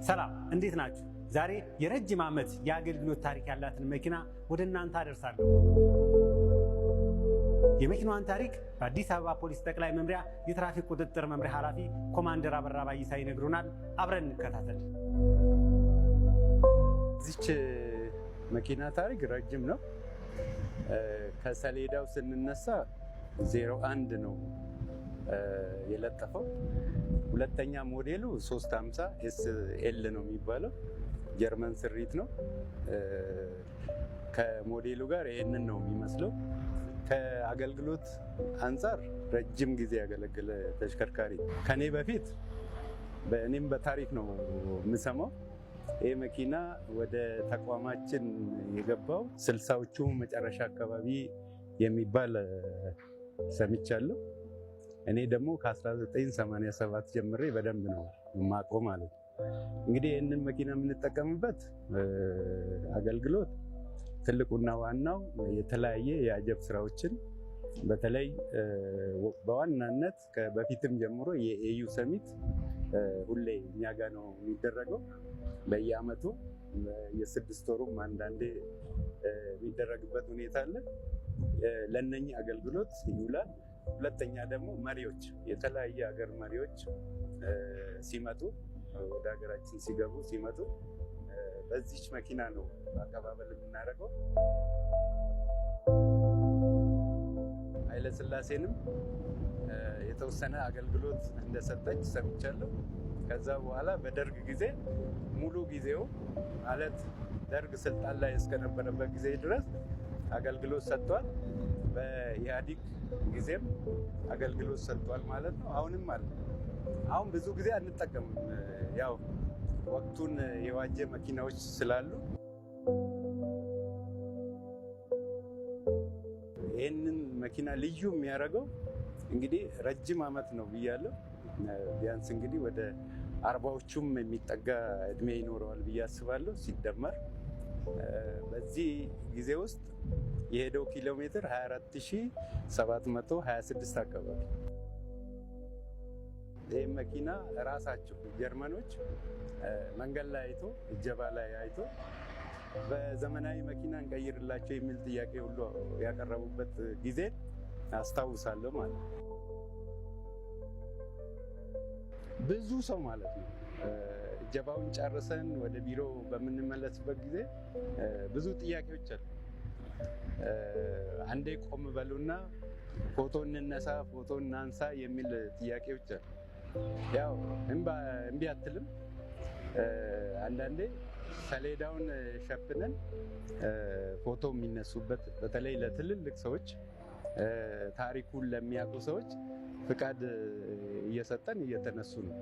ሰላም እንዴት ናችሁ? ዛሬ የረጅም ዓመት የአገልግሎት ታሪክ ያላትን መኪና ወደ እናንተ አደርሳለሁ። የመኪናዋን ታሪክ በአዲስ አበባ ፖሊስ ጠቅላይ መምሪያ የትራፊክ ቁጥጥር መምሪያ ኃላፊ ኮማንደር አበራ ባይሳ ይነግሩናል። አብረን እንከታተል። እዚች መኪና ታሪክ ረጅም ነው። ከሰሌዳው ስንነሳ 01 ነው የለጠፈው። ሁለተኛ ሞዴሉ 350 SL ነው የሚባለው። ጀርመን ስሪት ነው። ከሞዴሉ ጋር ይህንን ነው የሚመስለው። ከአገልግሎት አንጻር ረጅም ጊዜ ያገለገለ ተሽከርካሪ። ከኔ በፊት እኔም በታሪክ ነው የምሰማው። ይህ መኪና ወደ ተቋማችን የገባው 60ዎቹ መጨረሻ አካባቢ የሚባል ሰምቻለሁ። እኔ ደግሞ ከ1987 ጀምሬ በደንብ ነው የማውቀው ማለት ነው። እንግዲህ ይህንን መኪና የምንጠቀምበት አገልግሎት ትልቁና ዋናው የተለያየ የአጀብ ስራዎችን በተለይ በዋናነት በፊትም ጀምሮ የኤዩ ሰሚት ሁሌ እኛ ጋ ነው የሚደረገው። በየአመቱ የ6 ወሩም አንዳንዴ የሚደረግበት ሁኔታ አለ። ለእነኚህ አገልግሎት ይውላል። ሁለተኛ ደግሞ መሪዎች፣ የተለያየ ሀገር መሪዎች ሲመጡ ወደ ሀገራችን ሲመጡ በዚች መኪና ነው አቀባበል የምናደርገው። ኃይለሥላሴንም የተወሰነ አገልግሎት እንደሰጠች ሰምቻለሁ። ከዛ በኋላ በደርግ ጊዜ ሙሉ ጊዜው ማለት ደርግ ስልጣን ላይ እስከነበረበት ጊዜ ድረስ አገልግሎት ሰጥቷል። በኢህአዴግ ጊዜም አገልግሎት ሰጥቷል ማለት ነው። አሁንም አለ። አሁን ብዙ ጊዜ አንጠቀምም፣ ያው ወቅቱን የዋጀ መኪናዎች ስላሉ። ይህንን መኪና ልዩ የሚያደርገው እንግዲህ ረጅም ዓመት ነው ብያለሁ። ቢያንስ እንግዲህ ወደ 40ዎቹም የሚጠጋ እድሜ ይኖረዋል ብዬ አስባለሁ ሲደመር። በዚህ ጊዜ ውስጥ የሄደው ኪሎ ሜትር 24726 አካባቢ። ይህ መኪና ራሳቸው ጀርመኖች መንገድ ላይ አይቶ እጀባ ላይ አይቶ በዘመናዊ መኪና እንቀይርላቸው የሚል ጥያቄ ሁሉ ያቀረቡበት ጊዜ አስታውሳለሁ ማለት ነው። ብዙ ሰው ማለት ነው እጀባውን ጨርሰን ወደ ቢሮ በምንመለስበት ጊዜ ብዙ ጥያቄዎች አሉ። አንዴ ቆም በሉና ፎቶ እንነሳ፣ ፎቶ እናንሳ የሚል ጥያቄዎች አሉ። ያው እምቢ አትልም። አንዳንዴ ሰሌዳውን ሸፍነን ፎቶ የሚነሱበት፣ በተለይ ለትልልቅ ሰዎች ታሪኩን ለሚያውቁ ሰዎች ፍቃድ እየሰጠን እየተነሱ ነው።